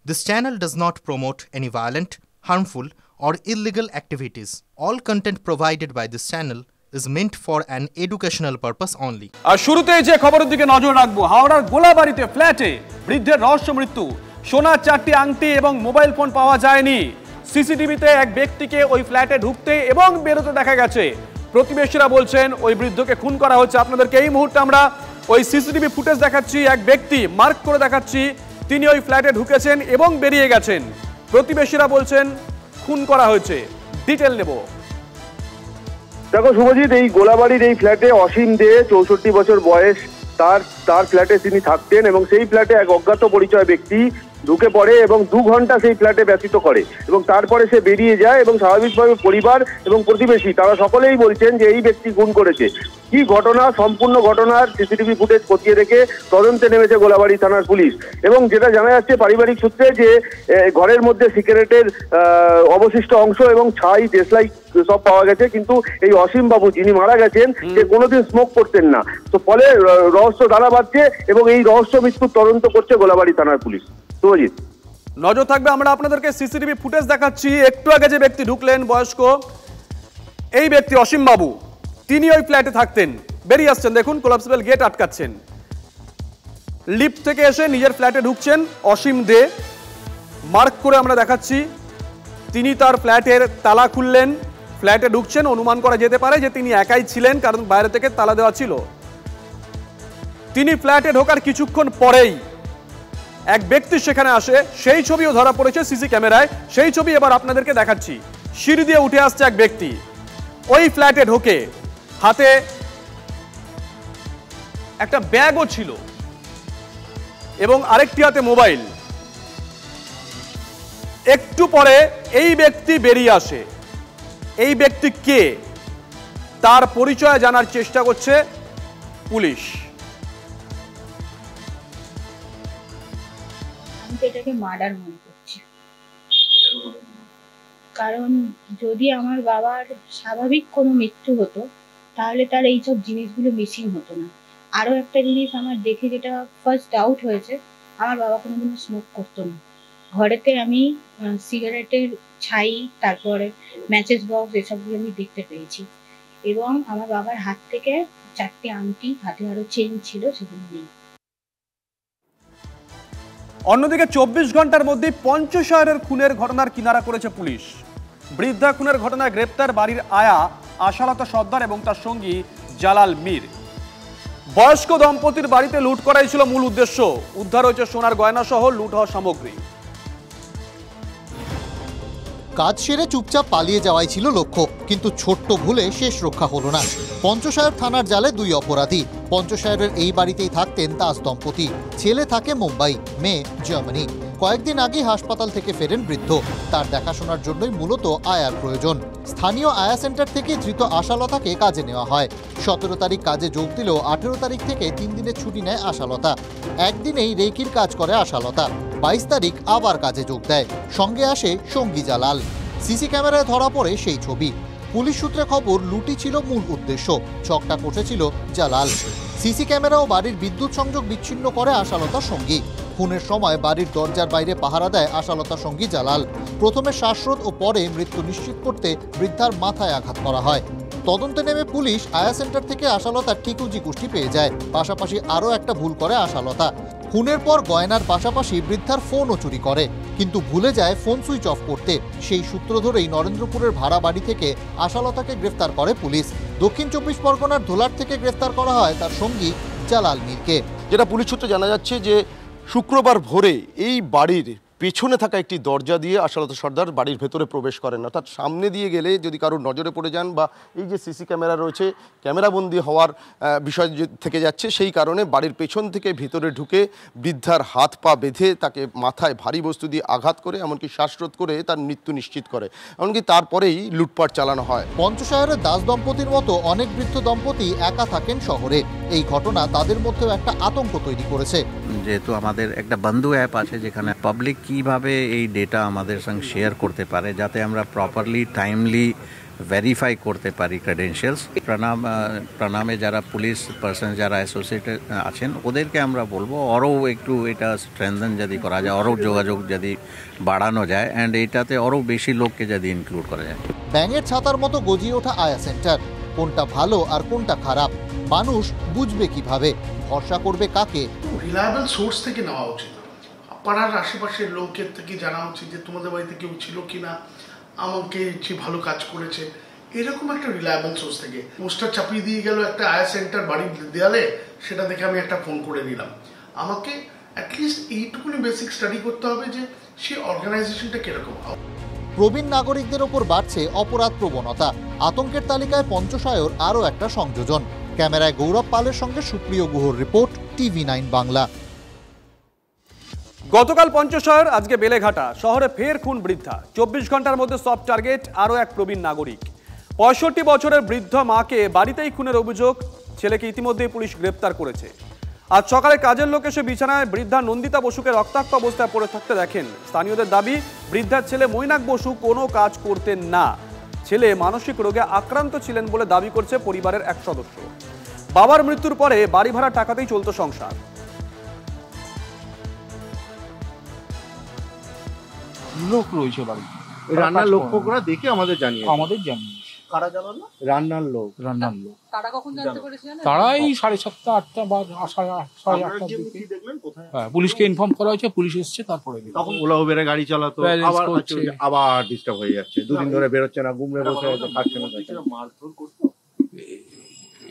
This channel does not promote any violent, harmful, or illegal activities. All content provided by this channel is meant for an educational purpose only. আর শুরুতেই যে খবরের দিকে নজর রাখবো, হাওড়ার গোলাবাড়িতে ফ্ল্যাটে বৃদ্ধের রহস্য মৃত্যু। সোনার 4টি আংটি এবং মোবাইল ফোন পাওয়া যায়নি। সিসিটিভিতে এক ব্যক্তিকে ওই ফ্ল্যাটে ঢুকতে এবং বেরোতে দেখা গেছে। প্রতিবেশীরা বলছেন ওই বৃদ্ধকে খুন করা হচ্ছে। আপনাদেরকে এই মুহূর্তে আমরা ওই সিসিটিভি ফুটেজ দেখাচ্ছি। এক ব্যক্তি মার্ক করে দেখাচ্ছি, তিনি ওই ফ্ল্যাটে ঢুকেছেন এবং বেরিয়ে গেছেন। প্রতিবেশীরা বলছেন খুন করা হয়েছে। ডিটেল নেব। দেখো শুভজিৎ, এই গোলাবাড়ির এই ফ্ল্যাটে অসীম দে 64 বছর বয়স, তার ফ্ল্যাটে তিনি থাকতেন এবং সেই ফ্ল্যাটে এক অজ্ঞাত পরিচয় ব্যক্তি ঢুকে পড়ে এবং 2 ঘন্টা সেই ফ্ল্যাটে ব্যতীত করে এবং তারপরে সে বেরিয়ে যায় এবং স্বাভাবিকভাবে পরিবার এবং প্রতিবেশী তারা সকলেই বলছেন যে এই ব্যক্তি খুন করেছে। কি ঘটনা, সম্পূর্ণ ঘটনার সিসিটিভি ফুটেজ খতিয়ে রেখে তদন্তে নেমেছে গোলাবাড়ি থানার পুলিশ। এবং যেটা জানা যাচ্ছে পারিবারিক সূত্রে যে ঘরের মধ্যে সিগারেটের অবশিষ্ট অংশ এবং ছাই, দেশলাই সব পাওয়া গেছে, কিন্তু এই অসীম বাবু যিনি মারা গেছেন সে কোনোদিন স্মোক করতেন না। তো ফলে রহস্য দানা বাঁধছে এবং এই রহস্য মৃত্যুর তদন্ত করছে গোলাবাড়ি থানার পুলিশ। শুভজিৎ, নজর থাকবে, আমরা আপনাদেরকে সিসিটিভি ফুটেজ দেখাচ্ছি। একটু আগে যে ব্যক্তি ঢুকলেন বয়স্ক, এই ব্যক্তি অসীম বাবু, তিনি ওই ফ্ল্যাটে থাকতেন। বেরিয়ে আসছেন, দেখুন কোলাপসিবল গেট আটকাচ্ছেন। লিফট থেকে এসে নিজের ফ্ল্যাটে ঢুকছেন অসীম দে। মার্ক করে আমরা দেখাচ্ছি, তিনি তার ফ্ল্যাটের তালা খুললেন, ফ্ল্যাটে ঢুকছেন। অনুমান করা যেতে পারে যে তিনি একাই ছিলেন, কারণ বাইরে থেকে তালা দেওয়া ছিল। তিনি ফ্ল্যাটে ঢোকার কিছুক্ষণ পরেই এক ব্যক্তি সেখানে আসে, সেই ছবিও ধরা পড়েছে সিসি ক্যামেরায়। সেই ছবি এবার আপনাদেরকে দেখাচ্ছি। সিঁড়ি দিয়ে উঠে আসছে এক ব্যক্তি, ওই ফ্ল্যাটে ঢোকে, হাতে একটা ব্যাগও ছিল এবং আরেকটি হাতে মোবাইল। একটু পরে এই ব্যক্তি বেরিয়ে আসে। এই ব্যক্তি কে, তার পরিচয় জানার চেষ্টা করছে পুলিশ। এটাকে মার্ডার মনে করছি, কারণ যদি আমার বাবার স্বাভাবিক কোনো মৃত্যু হতো তাহলে তার এইসব জিনিসগুলো মিসিং হতো না। আরো একটা জিনিস আমার দেখে যেটা ফার্স্ট ডাউট হয়েছে, আমার বাবা কোনোদিনও স্মোক করতো না। ঘরেতে আমি সিগারেটের ছাই, তারপরে ম্যাচেস বক্স, এসবগুলো আমি দেখতে পেয়েছি। এবং আমার বাবার হাত থেকে 4টি আংটি, হাতে আরো চেন ছিল, সেগুলো নেই। অন্যদিকে 24 ঘন্টার মধ্যে পঞ্চশহরের খুনের ঘটনার কিনারা করেছে পুলিশ। বৃদ্ধা খুনের ঘটনায় গ্রেপ্তার বাড়ির আয়া আশালতা সর্দার এবং তার সঙ্গী জালাল মীর। বয়স্ক দম্পতির বাড়িতে লুট করাই ছিল মূল উদ্দেশ্য। উদ্ধার হয়েছে সোনার গয়না সহ লুট হওয়া সামগ্রী। কাজ সেরে চুপচাপ পালিয়ে যাওয়াই ছিল লক্ষ্য, কিন্তু ছোট্ট ভুলে শেষ রক্ষা হলো না। পঞ্চশহর থানার জালে 2 অপরাধী। পঞ্চশহরের এই বাড়িতেই থাকতেন দাস দম্পতি। ছেলে থাকে মুম্বাই, মেয়ে জার্মানি। কয়েকদিন আগে হাসপাতাল থেকে ফেরেন বৃদ্ধ। তার দেখাশোনার জন্যই মূলত আয়ার প্রয়োজন। স্থানীয় আয়া সেন্টার থেকে ধৃত আশালতাকে কাজে নেওয়া হয়। 17 তারিখ কাজে যোগ দিলেও 18 তারিখ থেকে 3 দিনের ছুটি নেয় আশালতা। একদিনেই রেকির কাজ করে আশালতা। 22 তারিখ আবার কাজে যোগ দেয়। সঙ্গে আসে সঙ্গী জালাল। সিসি ক্যামেরায় ধরা পড়ে সেই ছবি। পুলিশ সূত্রে খবর, লুটি ছিল মূল উদ্দেশ্য, ছকটা কষেছিল জালাল। সিসি ক্যামেরা ও বাড়ির বিদ্যুৎ সংযোগ বিচ্ছিন্ন করে আশালতার সঙ্গী। খুনের সময় বাড়ির দরজার বাইরে পাহারা দেয় আশালতার সঙ্গী জালাল। প্রথমে শ্বাসরোধ ও পরে মৃত্যু নিশ্চিত করতে বৃদ্ধার মাথায় আঘাত করা হয়। তদন্তে নেমে পুলিশ আয়া সেন্টার থেকে আশালতার ঠিকুজি কুষ্টি পেয়ে যায়। পাশাপাশি আরও একটা ভুল করে আশালতা। খুনের পর গয়নার পাশাপাশি বৃদ্ধার ফোনও চুরি করে, কিন্তু ভুলে যায় ফোন সুইচ অফ করতে। সেই সূত্র ধরেই নরেন্দ্রপুরের ভাড়া বাড়ি থেকে আশালতাকে গ্রেফতার করে পুলিশ। দক্ষিণ 24 পরগনার ধোলার থেকে গ্রেফতার করা হয় তার সঙ্গী জালাল মীরকে। যেটা পুলিশ সূত্রে জানা যাচ্ছে যে শুক্রবার ভোরে এই বাড়ির পেছনে থাকা একটি দরজা দিয়ে আশালতা সর্দার বাড়ির ভেতরে প্রবেশ করেন। অর্থাৎ সামনে দিয়ে গেলে যদি কারোর নজরে পড়ে যান, বা এই যে সিসি ক্যামেরা রয়েছে, ক্যামেরাবন্দি হওয়ার বিষয় থেকে যাচ্ছে, সেই কারণে বাড়ির পেছন থেকে ভিতরে ঢুকে বৃদ্ধার হাত পা বেঁধে তাকে মাথায় ভারী বস্তু দিয়ে আঘাত করে, এমনকি শ্বাসরোধ করে তার মৃত্যু নিশ্চিত করে। এমনকি তারপরেই লুটপাট চালানো হয়। পঞ্চশহরের দাস দম্পতির মতো অনেক বৃদ্ধ দম্পতি একা থাকেন শহরে। এই ঘটনা তাদের মধ্যেও একটা আতঙ্ক তৈরি করেছে। যেহেতু আমাদের একটা বন্ধু অ্যাপ আছে যেখানে পাবলিক কিভাবে এই ডেটা আমাদের সঙ্গে শেয়ার করতে পারে, যাতে আমরা প্রপারলি টাইমলি ভেরিফাই করতে পারি ক্রেডেনশিয়ালস। প্রাণামে যারা পুলিশ পার্সন যারা অ্যাসোসিয়েটেড আছেন ওদেরকে আমরা বলবো আরও একটু এটা স্ট্রেনথেন যদি করা যায়, আরও যোগাযোগ যদি বাড়ানো যায় অ্যান্ড এটাতে আরও বেশি লোককে যদি ইনক্লুড করা যায়। ব্যাঙের ছাতার মতো গজিয়ে ওঠা আয়া সেন্টার, কোনটা ভালো আর কোনটা খারাপ মানুষ বুঝবে কিভাবে, ভরসা করবে কাকে? রিলায়েবল সোর্স থেকে নেওয়া উচিত, পাড়ার আশেপাশের লোকের থেকে জানা উচিত যে তোমাদের বাড়িতে কেউ ছিল কিনা, আমাকে যে ভালো কাজ করেছে, এরকম একটা রিলায়েবল সোর্স থেকে। পোস্টার চাপিয়ে দিয়ে গেল একটা আয়া সেন্টার বাড়ির দেয়ালে, সেটা দেখে আমি একটা ফোন করে নিলাম। আমাকে অ্যাটলিস্ট এইটুকুনি বেসিক স্টাডি করতে হবে যে সেই অর্গানাইজেশনটা কিরকম। প্রবীণ নাগরিকদের ওপর বাড়ছে অপরাধ প্রবণতা, আতঙ্কের তালিকায় পঞ্চশায়র আরও একটা সংযোজন। ক্যামেরায় গৌরব পালের সঙ্গে সুপ্রিয় গুহর রিপোর্ট, TV9 বাংলা। গতকাল পঞ্চশায়র, আজকে বেলেঘাটা শহরে ফের খুন বৃদ্ধা। 24 ঘন্টার মধ্যে সফট টার্গেট আরও এক প্রবীণ নাগরিক। 65 বছরের বৃদ্ধ মাকে বাড়িতেই খুনের অভিযোগ, ছেলেকে ইতিমধ্যেই পুলিশ গ্রেপ্তার করেছে। আজ সকালে কাজের লোক এসে বিছানায় বৃদ্ধা নন্দিতা বসুকে রক্তাক্ত অবস্থায় পড়ে থাকতে দেখেন। স্থানীয়দের দাবি, বৃদ্ধার ছেলে মৈনাক বসু কোনো কাজ করতেন না। ছেলে মানসিক রোগে আক্রান্ত ছিলেন বলে দাবি করছে পরিবারের এক সদস্য। বাবার মৃত্যুর পরে বাড়ি ভাড়া টাকাতেই চলত সংসার। লোক রয়েছে বাড়ি, রান্নার লোকরা দেখে আমাদের জানিয়ে কারা জানালো? রান্নার লোক। তারা কখন জানতে পেরেছে? তারাই 7:30 8টা বা 8:30টার দিকে পুলিশকে ইনফর্ম করা হয়েছে, পুলিশ এসছে, তারপরে তখন ওলা উবেরে গাড়ি চালাতো, আবার ডিস্টার্ব হয়ে যাচ্ছে, দুদিন ধরে বেরোচ্ছে না, গুমরে বসে আছে, খাচ্ছে না। মারধর করতো,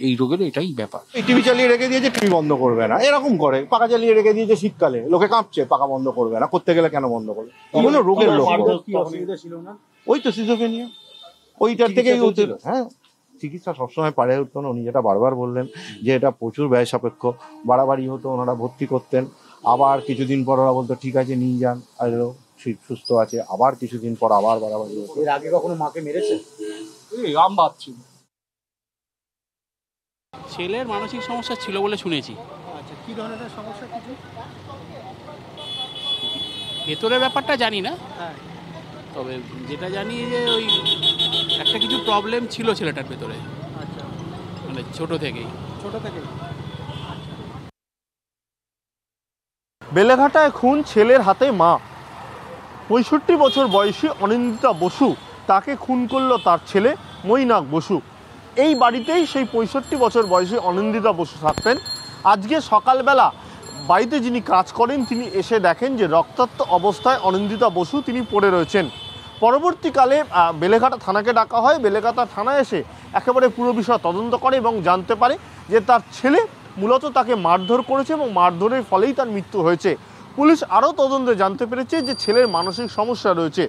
এই রোগের এটাই ব্যাপার। টিভি চালিয়ে রেখে দিয়েছে, টিভি বন্ধ করবে না, এরকম করে। পাকা চালিয়ে রেখে দিয়েছে শীতকালে, লোকে কাঁপছে, পাকা বন্ধ করবে না, করতে গেলে কেন বন্ধ করবে? এগুলো রোগের লোক। ওই তো সিজোফ্রেনিয়া, ওইটার থেকেই হচ্ছিল। হ্যাঁ, চিকিৎসা সবসময় পারে উঠতো না। উনি যেটা বারবার বললেন যে এটা প্রচুর ব্যয় সাপেক্ষ, বাড়াবাড়ি হতো, ওনারা ভর্তি করতেন, আবার কিছুদিন পর ওরা বলতো ঠিক আছে নিয়ে যান, আর সুস্থ আছে, আবার কিছুদিন পর আবার বাড়াবাড়ি হতো। এর আগে কখনো মাকে মেরেছে? আম বাচ্চা ছেলের মানসিক সমস্যা ছিল বলে শুনেছি। আচ্ছা, কি ধরনের সমস্যা? কিছু ভেতরের ব্যাপারটা জানি না, তবে যেটা জানি যে ওই একটা কিছু প্রবলেম ছিল ছেলেটার ভেতরে। আচ্ছা, মানে ছোট থেকেই। বেলেঘাটায় খুন, ছেলের হাতে মা। 65 বছর বয়সী অনিন্দিতা বসু, তাকে খুন করলো তার ছেলে মৈনাক বসু। এই বাড়িতেই সেই 65 বছর বয়সী অনিন্দিতা বসু থাকতেন। আজকে সকালবেলা বাড়িতে যিনি কাজ করেন তিনি এসে দেখেন যে রক্তাক্ত অবস্থায় অনিন্দিতা বসু তিনি পড়ে রয়েছেন। পরবর্তীকালে বেলেঘাটা থানাকে ডাকা হয়। বেলেঘাটা থানা এসে একেবারে পুরো বিষয় তদন্ত করে এবং জানতে পারে যে তার ছেলে মূলত তাকে মারধর করেছে এবং মারধরের ফলেই তার মৃত্যু হয়েছে। পুলিশ আরও তদন্তে জানতে পেরেছে যে ছেলের মানসিক সমস্যা রয়েছে।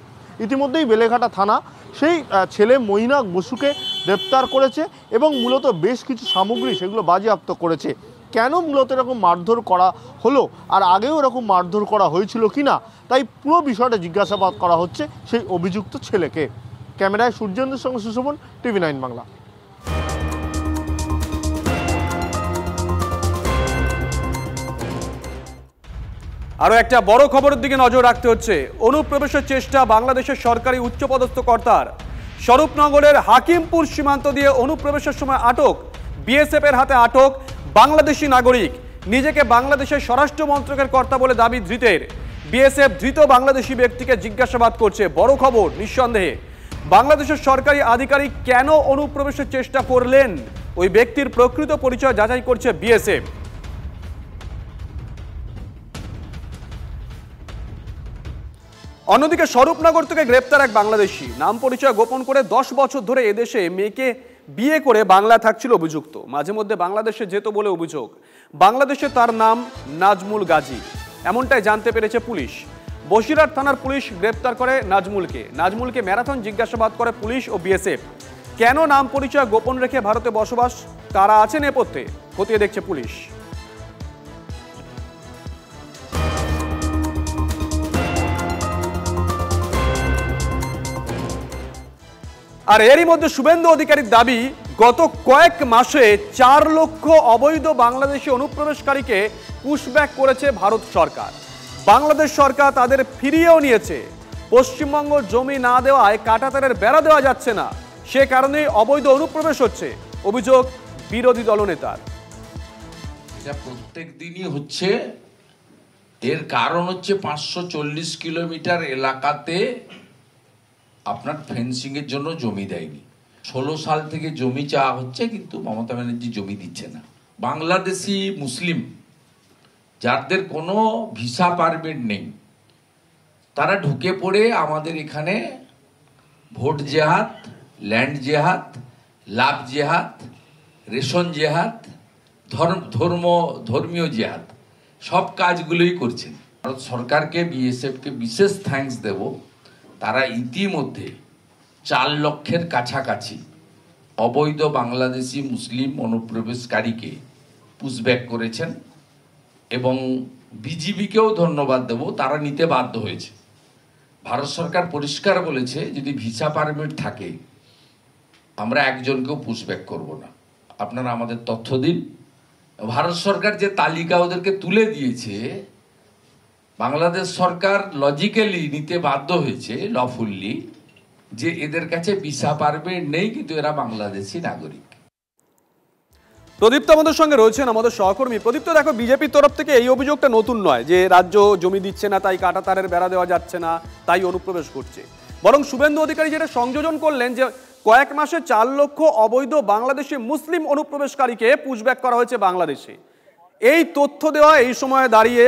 ইতিমধ্যেই বেলেঘাটা থানা সেই ছেলে মৈনাক বসুকে গ্রেপ্তার করেছে এবং মূলত বেশ কিছু সামগ্রী সেগুলো বাজেয়াপ্ত করেছে। কেন মূলত এরকম মারধর করা হলো, আর আগেও এরকম মারধর করা হয়েছিল কিনা, তাই পুরো বিষয়টা জিজ্ঞাসাবাদ করা হচ্ছে সেই অভিযুক্ত ছেলেকে। ক্যামেরায় সূর্যেন্দ্রের সঙ্গে সুশোভন, TV9 বাংলা। আরও একটা বড় খবরের দিকে নজর রাখতে হচ্ছে। অনুপ্রবেশের চেষ্টা বাংলাদেশের সরকারি উচ্চপদস্থ কর্তার। স্বরূপনগরের হাকিমপুর সীমান্ত দিয়ে অনুপ্রবেশের সময় আটক, বিএসএফ এর হাতে আটক বাংলাদেশি নাগরিক। নিজেকে বাংলাদেশের স্বরাষ্ট্র মন্ত্রকের কর্তা বলে দাবি ধৃতের। বিএসএফ ধৃত বাংলাদেশি ব্যক্তিকে জিজ্ঞাসাবাদ করছে। বড় খবর, নিঃসন্দেহে বাংলাদেশের সরকারি আধিকারিক কেন অনুপ্রবেশের চেষ্টা করলেন, ওই ব্যক্তির প্রকৃত পরিচয় যাচাই করছে বিএসএফ। অন্যদিকে স্বরূপনগর থেকে গ্রেপ্তার এক বাংলাদেশি। নাম পরিচয় গোপন করে 10 বছর ধরে এদেশে মেয়েকে বিয়ে করে বাংলায় থাকছিল অভিযুক্ত। মাঝে মধ্যে বাংলাদেশে যেত বলে অভিযোগ। বাংলাদেশে তার নাম নাজমুল গাজী, এমনটাই জানতে পেরেছে পুলিশ। বসিরহাট থানার পুলিশ গ্রেপ্তার করে নাজমুলকে ম্যারাথন জিজ্ঞাসাবাদ করে পুলিশ ও বিএসএফ। কেন নাম পরিচয় গোপন রেখে ভারতে বসবাস, কারা আছে নেপথ্যে, খতিয়ে দেখছে পুলিশ। আর এরই মধ্যে শুভেন্দু অধিকারীর দাবি, গত কয়েক মাসে 4 লক্ষ অবৈধ বাংলাদেশি অনুপ্রবেশকারীকে পুশব্যাক করেছে ভারত সরকার। বাংলাদেশ সরকার তাদের ফিরিয়েও নিয়েছে। পশ্চিমবঙ্গ জমি না দেওয়ায় কাঁটাতারের বেড়া দেওয়া যাচ্ছে না, সে কারণেই অবৈধ অনুপ্রবেশ হচ্ছে, অভিযোগ বিরোধী দলনেতার। এটা প্রত্যেক দিনই হচ্ছে। এর কারণ হচ্ছে 540 কিলোমিটার এলাকাতে আপনার ফেন্সিং এর জন্য জমি দেয়নি। 16 সাল থেকে জমি চাওয়া হচ্ছে, কিন্তু মমতা ব্যানার্জি জমি দিচ্ছে না। বাংলাদেশি মুসলিম যাদের কোনো ভিসা পারমিট নেই, তারা ঢুকে পড়ে আমাদের এখানে ভোট জেহাদ, ল্যান্ড জেহাদ, লাভ জেহাদ, রেশন জেহাদ, ধর্মীয় জেহাদ, সব কাজগুলোই করছেন। ভারত সরকারকে, বিএসএফকে বিশেষ থ্যাঙ্কস দেব। তারা ইতিমধ্যে 4 লক্ষের কাছাকাছি অবৈধ বাংলাদেশি মুসলিম অনুপ্রবেশকারীকে পুশব্যাক করেছেন, এবং বিজিবিকেও ধন্যবাদ দেব, তারা নিতে বাধ্য হয়েছে। ভারত সরকার পরিষ্কার বলেছে, যদি ভিসা পারমিট থাকে আমরা একজনকেও পুশব্যাক করব না। আপনারা আমাদের তথ্য দিন। ভারত সরকার যে তালিকা ওদেরকে তুলে দিয়েছে, বাংলাদেশ সরকার লজিক্যালি নিতে বাধ্য হয়েছে, লফুল্লি, যে এদের কাছে ভিসা পারমিট নেই, কিন্তু এরা বাংলাদেশি নাগরিক। প্রদীপ্ত আমাদের সঙ্গে রয়েছেন, আমাদের সহকর্মী। প্রদীপ্ত, দেখো, বিজেপির তরফ থেকে এই অভিযোগটা নতুন নয় যে রাজ্য জমি দিচ্ছে না, তাই কাঁটাতারের বেড়া দেওয়া যাচ্ছে না, তাই অনুপ্রবেশ করছে। বরং শুভেন্দু অধিকারী যেটা সংযোজন করলেন, যে কয়েক মাসে 4 লক্ষ অবৈধ বাংলাদেশি মুসলিম অনুপ্রবেশকারীকে পুশব্যাক করা হয়েছে বাংলাদেশে। এই তথ্য দেওয়া এই সময়ে দাঁড়িয়ে,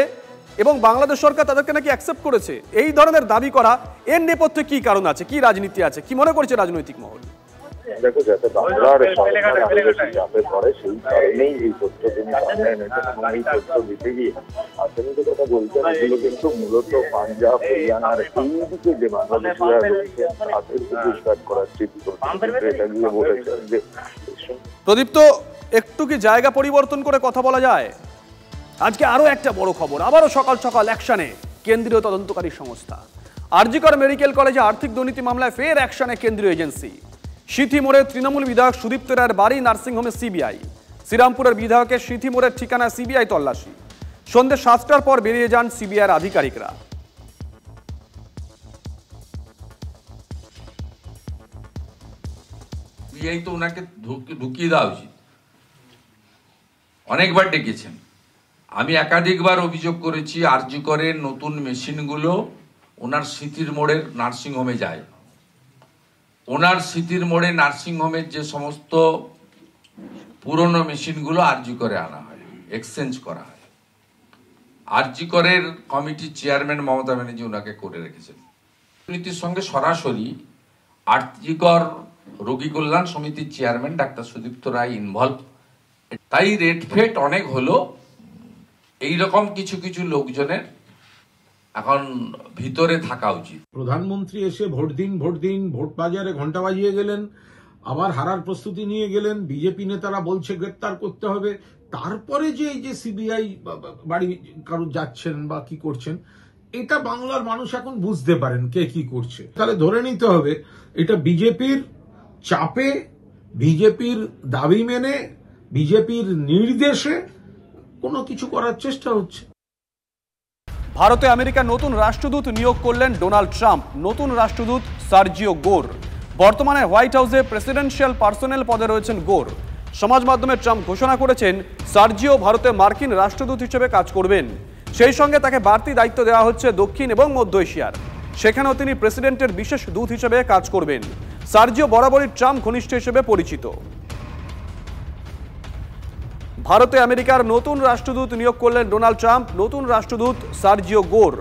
এবং বাংলাদেশ সরকার তাদেরকে নাকি অ্যাকসেপ্ট করেছে, এই ধরনের দাবি করা, এর নেপথ্যে কি কারণ আছে, কি রাজনীতি আছে, কি মনে করছে রাজনৈতিক মহল? দেখো, যাতে বাংলার চাপে পড়ে সেই কারণেই এই তথ্য তিনি সামনে এনেছেন, এবং এই তথ্য দিতে গিয়ে আসলে যে কথা বলছেন, এগুলো কিন্তু মূলত পাঞ্জাব, হরিয়ানার এই দিকে যে বাংলাদেশিরা রয়েছেন তাদেরকে পুশব্যাক করার চিন্তা করছেন। এটা গিয়ে বলেছেন যে প্রদীপ্ত, একটু কি জায়গা পরিবর্তন করে কথা বলা যায়? আজকে আরো একটা বড় খবর, আবারও সকাল সকাল অ্যাকশনে কেন্দ্রীয় তদন্তকারী সংস্থা। আরজি কর মেডিকেল কলেজে আর্থিক দুর্নীতি মামলায় ফের অ্যাকশনে কেন্দ্রীয় এজেন্সি। সিথিমোড়ের তৃণমূল বিধায়ক সুদীপ্ত রায়ের বাড়ি নার্সিংহোমে সিবিআই। শ্রীরামপুরের বিধায়কের সিথিমোড়ের ঠিকানায় সিবিআই তল্লাশি। সন্ধ্যে 7টার পর বেরিয়ে যান সিবিআইয়ের আধিকারিকরা। সিবিআই তো ওনাকে ঢুকিয়ে দেওয়া উচিত। অনেকবার ডেকেছেন, আমি একাধিকবার অভিযোগ করেছি, আরজি করের নতুন মেশিনগুলো ওনার স্মৃতির মোড়ের নার্সিংহোমে যায়। ওনার স্মৃতির মোড়ে নার্সিংহোমের যে সমস্ত পুরনো মেশিনগুলো আরজি করে আনা হয়, এক্সচেঞ্জ করা হয়। আরজি করের কমিটির চেয়ারম্যান মমতা ব্যানার্জি ওনাকে করে রেখেছেন। দুর্নীতির সঙ্গে সরাসরি আরজি কর রোগী কল্যাণ সমিতির chairman doctor Sudipta Roy involve. তাই রেট ফেট অনেক হলো। এইরকম কিছু কিছু লোকজনের এখন ভিতরে থাকা উচিত। প্রধানমন্ত্রী এসে ভোট দিন ভোট বাজারে ঘন্টা বাজিয়ে গেলেন, আবার হারার প্রস্তুতি নিয়ে গেলেন। বিজেপি নেতারা বলছে গ্রেপ্তার করতে হবে, তারপরে যে এই যে সিবিআই বাড়ি কারো যাচ্ছেন বা কি করছেন, এটা বাংলার মানুষ এখন বুঝতে পারেন কে কি করছে। তাহলে ধরে নিতে হবে এটা বিজেপির চাপে, বিজেপির দাবি মেনে, বিজেপির নির্দেশে কোনো কিছু করার চেষ্টা হচ্ছে। ভারতে আমেরিকার নতুন রাষ্ট্রদূত নিয়োগ করলেন ডোনাল্ড ট্রাম্প। নতুন রাষ্ট্রদূত সার্জিও গোর। বর্তমানে হোয়াইট হাউসে প্রেসিডেন্সিয়াল পার্সোনেল পদে রয়েছেন গোর। সমাজ মাধ্যমে ট্রাম্প ঘোষণা করেছেন সার্জিও ভারতে মার্কিন রাষ্ট্রদূত হিসেবে কাজ করবেন। সেই সঙ্গে তাকে বাড়তি দায়িত্ব দেওয়া হচ্ছে দক্ষিণ এবং মধ্য এশিয়ার। সেখানেও তিনি প্রেসিডেন্টের বিশেষ দূত হিসেবে কাজ করবেন। সার্জিও বরাবরই ট্রাম্প ঘনিষ্ঠ হিসেবে পরিচিত। ভারতে আমেরিকার নতুন রাষ্ট্রদূত নিয়োগ করলেন ডোনাল্ড ট্রাম্প। নতুন রাষ্ট্রদূত সার্জিও গোর।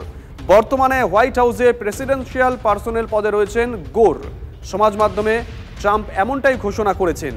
বর্তমানে হোয়াইট হাউসে প্রেসিডেন্সিয়াল পার্সোনেল পদে রয়েছেন গোর। সমাজ মাধ্যমে ট্রাম্প এমনটাই ঘোষণা করেছেন।